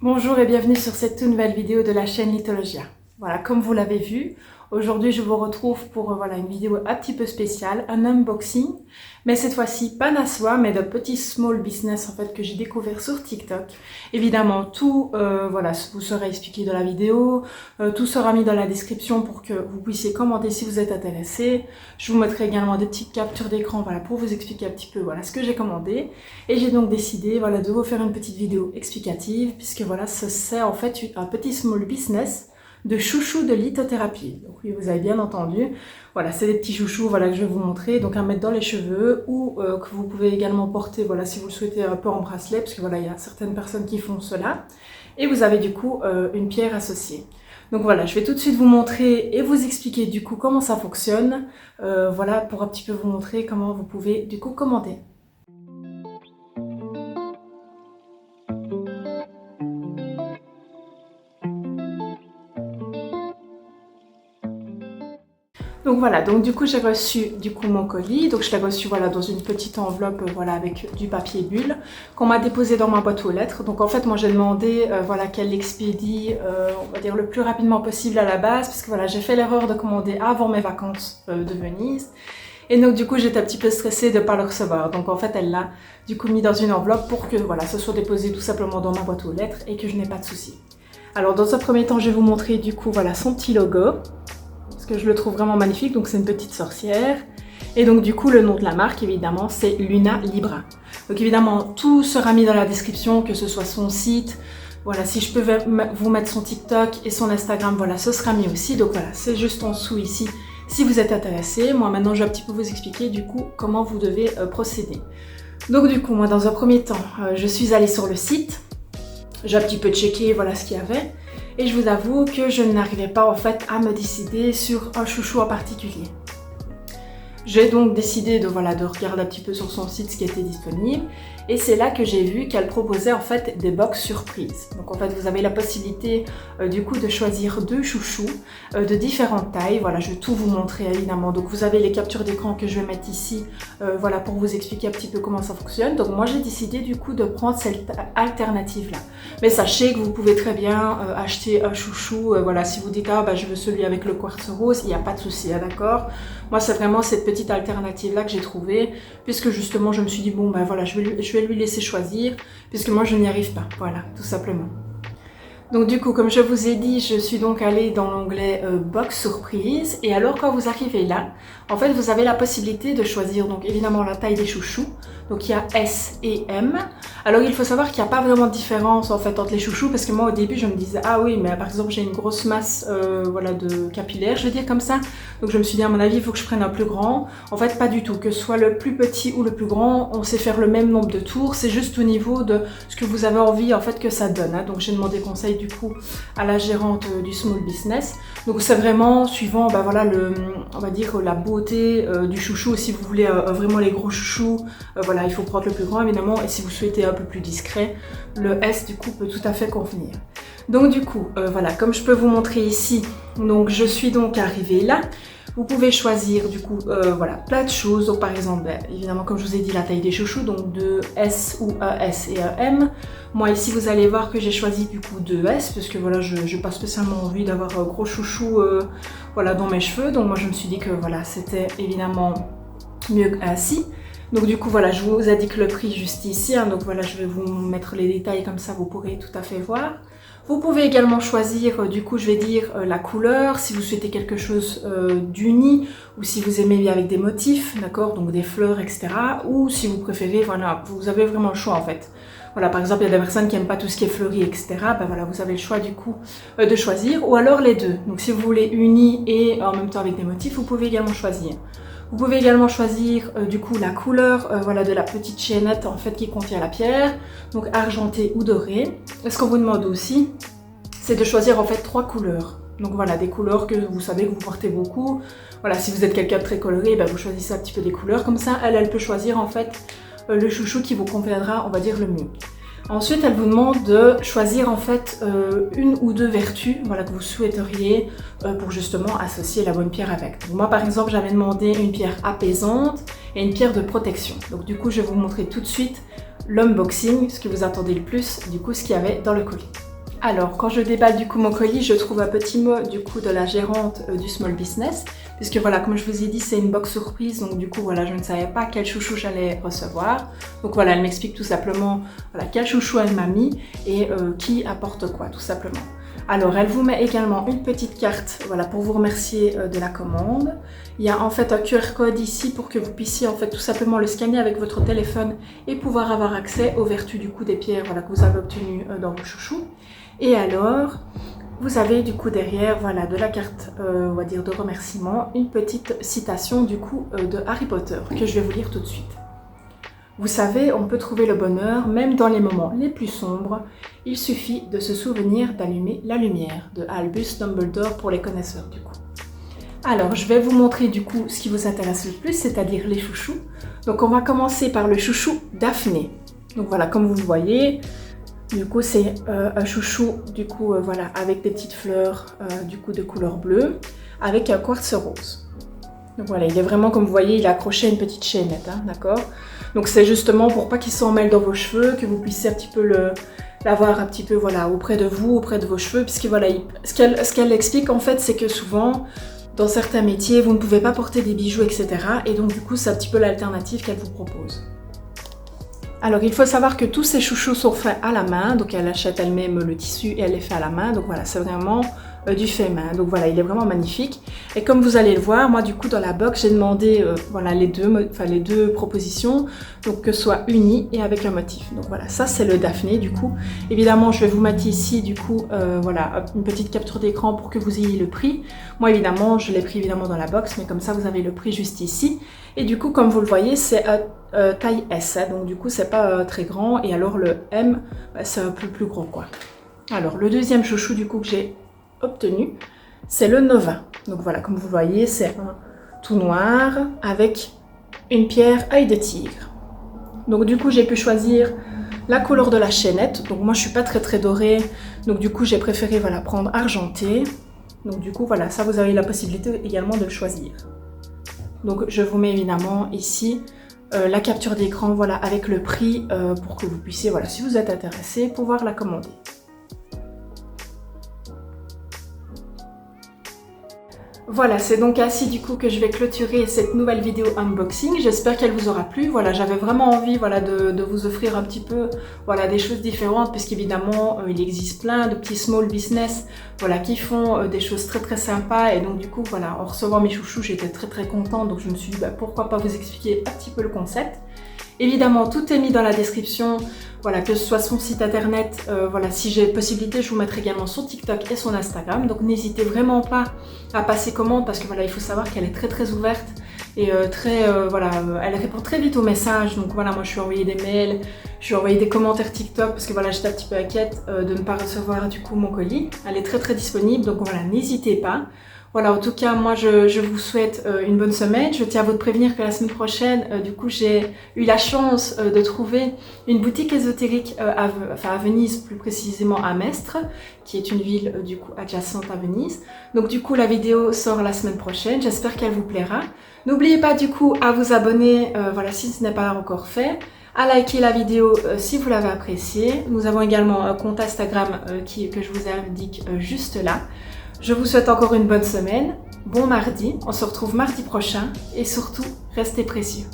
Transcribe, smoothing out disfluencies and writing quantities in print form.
Bonjour et bienvenue sur cette toute nouvelle vidéo de la chaîne Lithologia. Voilà, comme vous l'avez vu, aujourd'hui je vous retrouve pour une vidéo un petit peu spéciale, un unboxing, mais cette fois-ci pas d'un soin, mais d'un petit small business en fait que j'ai découvert sur TikTok. Évidemment, tout vous sera expliqué dans la vidéo, tout sera mis dans la description pour que vous puissiez commenter si vous êtes intéressé. Je vous mettrai également des petites captures d'écran pour vous expliquer un petit peu ce que j'ai commandé. Et j'ai donc décidé de vous faire une petite vidéo explicative puisque c'est en fait un petit small business de chouchous de lithothérapie. Donc oui, vous avez bien entendu. Voilà, c'est des petits chouchous que je vais vous montrer, donc à mettre dans les cheveux ou que vous pouvez également porter si vous le souhaitez un peu en bracelet, parce que il y a certaines personnes qui font cela. Et vous avez du coup une pierre associée. Donc voilà, je vais tout de suite vous montrer et vous expliquer du coup comment ça fonctionne. Pour un petit peu vous montrer comment vous pouvez du coup commander. Donc voilà, donc du coup j'ai reçu mon colis, donc je l'ai reçu dans une petite enveloppe avec du papier bulle qu'on m'a déposé dans ma boîte aux lettres. Donc en fait moi j'ai demandé qu'elle l'expédie on va dire le plus rapidement possible à la base, parce que j'ai fait l'erreur de commander avant mes vacances de Venise. Et donc du coup j'étais un petit peu stressée de ne pas le recevoir. Donc en fait elle l'a du coup mis dans une enveloppe pour que ce soit déposé tout simplement dans ma boîte aux lettres et que je n'ai pas de soucis. Alors dans un premier temps je vais vous montrer du coup son petit logo, que je le trouve vraiment magnifique. Donc c'est une petite sorcière et donc du coup le nom de la marque évidemment c'est Luna Libra. Donc évidemment tout sera mis dans la description, que ce soit son site, si je peux vous mettre son TikTok et son Instagram, ce sera mis aussi. Donc c'est juste en dessous ici si vous êtes intéressé. Moi maintenant je vais un petit peu vous expliquer du coup comment vous devez procéder. Donc du coup moi dans un premier temps je suis allée sur le site, j'ai un petit peu checké ce qu'il y avait. Et je vous avoue que je n'arrivais pas en fait à me décider sur un chouchou en particulier. J'ai donc décidé de regarder un petit peu sur son site ce qui était disponible. Et c'est là que j'ai vu qu'elle proposait en fait des box surprises. Donc en fait vous avez la possibilité du coup de choisir deux chouchous de différentes tailles. Je vais tout vous montrer évidemment. Donc vous avez les captures d'écran que je vais mettre ici pour vous expliquer un petit peu comment ça fonctionne. Donc moi j'ai décidé du coup de prendre cette alternative là. Mais sachez que vous pouvez très bien acheter un chouchou, si vous dites je veux celui avec le quartz rose, il n'y a pas de souci, d'accord. Moi c'est vraiment cette petite alternative là que j'ai trouvée, puisque justement je me suis dit je vais lui laisser choisir, puisque moi je n'y arrive pas, tout simplement. Donc du coup, comme je vous ai dit, je suis donc allée dans l'onglet Box Surprise. Et alors quand vous arrivez là, en fait vous avez la possibilité de choisir donc évidemment la taille des chouchous. Donc il y a S et M. Alors il faut savoir qu'il n'y a pas vraiment de différence en fait entre les chouchous, parce que moi au début je me disais ah oui, mais par exemple j'ai une grosse masse de capillaire, je veux dire comme ça. Donc je me suis dit à mon avis il faut que je prenne un plus grand. En fait pas du tout, que ce soit le plus petit ou le plus grand, on sait faire le même nombre de tours. C'est juste au niveau de ce que vous avez envie en fait que ça donne, hein. Donc j'ai demandé conseil du coup à la gérante du small business. Donc c'est vraiment suivant on va dire la beauté du chouchou. Si vous voulez vraiment les gros chouchous, il faut prendre le plus grand évidemment, et si vous souhaitez un peu plus discret, le S du coup peut tout à fait convenir. Donc du coup comme je peux vous montrer ici, donc je suis donc arrivée là. Vous pouvez choisir du coup plein de choses. Donc par exemple évidemment comme je vous ai dit la taille des chouchous, donc 2 S ou un S et un M. Moi ici vous allez voir que j'ai choisi du coup 2 S, parce que je n'ai pas spécialement envie d'avoir un gros chouchou dans mes cheveux. Donc moi je me suis dit que c'était évidemment mieux ainsi. Donc du coup je vous indique le prix juste ici, hein. Donc je vais vous mettre les détails, comme ça vous pourrez tout à fait voir. Vous pouvez également choisir du coup je vais dire la couleur, si vous souhaitez quelque chose d'uni, ou si vous aimez bien avec des motifs, d'accord, donc des fleurs, etc. Ou si vous préférez, vous avez vraiment le choix en fait. Par exemple, il y a des personnes qui n'aiment pas tout ce qui est fleuri, etc. Vous avez le choix du coup de choisir, ou alors les deux. Donc si vous voulez uni et en même temps avec des motifs, vous pouvez également choisir. Vous pouvez également choisir du coup la couleur de la petite chaînette en fait qui contient la pierre, donc argentée ou dorée. Et ce qu'on vous demande aussi, c'est de choisir en fait 3 couleurs. Donc des couleurs que vous savez que vous portez beaucoup. Si vous êtes quelqu'un de très coloré, vous choisissez un petit peu des couleurs, comme ça elle peut choisir en fait le chouchou qui vous conviendra, on va dire, le mieux. Ensuite, elle vous demande de choisir en fait une ou deux vertus que vous souhaiteriez pour justement associer la bonne pierre avec. Donc, moi par exemple, j'avais demandé une pierre apaisante et une pierre de protection. Donc du coup, je vais vous montrer tout de suite l'unboxing, ce que vous attendez le plus, du coup ce qu'il y avait dans le colis. Alors, quand je déballe du coup mon colis, je trouve un petit mot du coup de la gérante du Small Business, puisque voilà, comme je vous ai dit, c'est une box surprise, donc du coup voilà, je ne savais pas quel chouchou j'allais recevoir. Donc voilà, elle m'explique tout simplement voilà, quel chouchou elle m'a mis et qui apporte quoi, tout simplement. Alors, elle vous met également une petite carte, voilà, pour vous remercier de la commande. Il y a en fait un QR code ici pour que vous puissiez en fait tout simplement le scanner avec votre téléphone et pouvoir avoir accès aux vertus du coup des pierres voilà, que vous avez obtenues dans vos chouchous. Et alors, vous avez du coup derrière, voilà, de la carte, on va dire de remerciement, une petite citation du coup de Harry Potter que je vais vous lire tout de suite. Vous savez, on peut trouver le bonheur même dans les moments les plus sombres. Il suffit de se souvenir d'allumer la lumière, de Albus Dumbledore pour les connaisseurs du coup. Alors, je vais vous montrer du coup ce qui vous intéresse le plus, c'est-à-dire les chouchous. Donc, on va commencer par le chouchou Daphné. Donc voilà, comme vous le voyez, du coup, c'est un chouchou du coup, voilà, avec des petites fleurs du coup de couleur bleue, avec un quartz rose. Donc voilà, il est vraiment, comme vous voyez, il est accroché à une petite chaînette, hein, d'accord? Donc c'est justement pour pas qu'il s'en mêle dans vos cheveux, que vous puissiez un petit peu l'avoir un petit peu voilà, auprès de vous, auprès de vos cheveux, puisque voilà, ce qu'elle explique en fait, c'est que souvent, dans certains métiers, vous ne pouvez pas porter des bijoux, etc. Et donc du coup, c'est un petit peu l'alternative qu'elle vous propose. Alors il faut savoir que tous ces chouchous sont faits à la main, donc elle achète elle-même le tissu et elle les fait à la main, donc voilà, c'est vraiment du fait main, donc voilà, il est vraiment magnifique. Et comme vous allez le voir, moi du coup dans la box, j'ai demandé voilà, les deux propositions, donc que ce soit uni et avec un motif. Donc voilà, ça c'est le Daphné du coup. Évidemment, je vais vous mettre ici du coup, voilà, une petite capture d'écran pour que vous ayez le prix. Moi évidemment, je l'ai pris évidemment dans la box, mais comme ça vous avez le prix juste ici. Et du coup, comme vous le voyez, c'est taille S, hein, donc du coup c'est pas très grand, et alors le M, c'est un peu plus gros quoi. Alors le deuxième chouchou du coup que j'ai obtenu, c'est le Nova. Donc voilà, comme vous voyez, c'est un tout noir avec une pierre œil de tigre. Donc du coup, j'ai pu choisir la couleur de la chaînette. Donc moi, je suis pas très dorée, donc du coup, j'ai préféré voilà, prendre argenté. Donc du coup, voilà, ça vous avez la possibilité également de le choisir. Donc je vous mets évidemment ici la capture d'écran voilà, avec le prix pour que vous puissiez, voilà, si vous êtes intéressé, pouvoir la commander. Voilà, c'est donc ainsi du coup que je vais clôturer cette nouvelle vidéo unboxing. J'espère qu'elle vous aura plu. Voilà, j'avais vraiment envie voilà, de vous offrir un petit peu voilà, des choses différentes, puisqu'évidemment, il existe plein de petits small business voilà, qui font des choses très sympas. Et donc du coup, voilà, en recevant mes chouchous, j'étais très contente. Donc je me suis dit, bah, pourquoi pas vous expliquer un petit peu le concept. Évidemment, tout est mis dans la description, voilà, que ce soit son site internet, voilà, si j'ai possibilité, je vous mettrai également son TikTok et son Instagram. Donc n'hésitez vraiment pas à passer commande parce que voilà, il faut savoir qu'elle est très ouverte et voilà, elle répond très vite aux messages. Donc voilà, moi je suis envoyé des mails, je suis envoyé des commentaires TikTok parce que voilà, j'étais un petit peu inquiète de ne pas recevoir du coup mon colis. Elle est très disponible, donc voilà, n'hésitez pas. Voilà, en tout cas, moi, je vous souhaite une bonne semaine. Je tiens à vous prévenir que la semaine prochaine, du coup, j'ai eu la chance de trouver une boutique ésotérique à Venise, plus précisément à Mestre, qui est une ville, du coup, adjacente à Venise. Donc, du coup, la vidéo sort la semaine prochaine. J'espère qu'elle vous plaira. N'oubliez pas, du coup, à vous abonner, voilà, si ce n'est pas encore fait, à liker la vidéo si vous l'avez appréciée. Nous avons également un compte Instagram que je vous indique juste là. Je vous souhaite encore une bonne semaine, bon mardi, on se retrouve mardi prochain et surtout, restez précieux.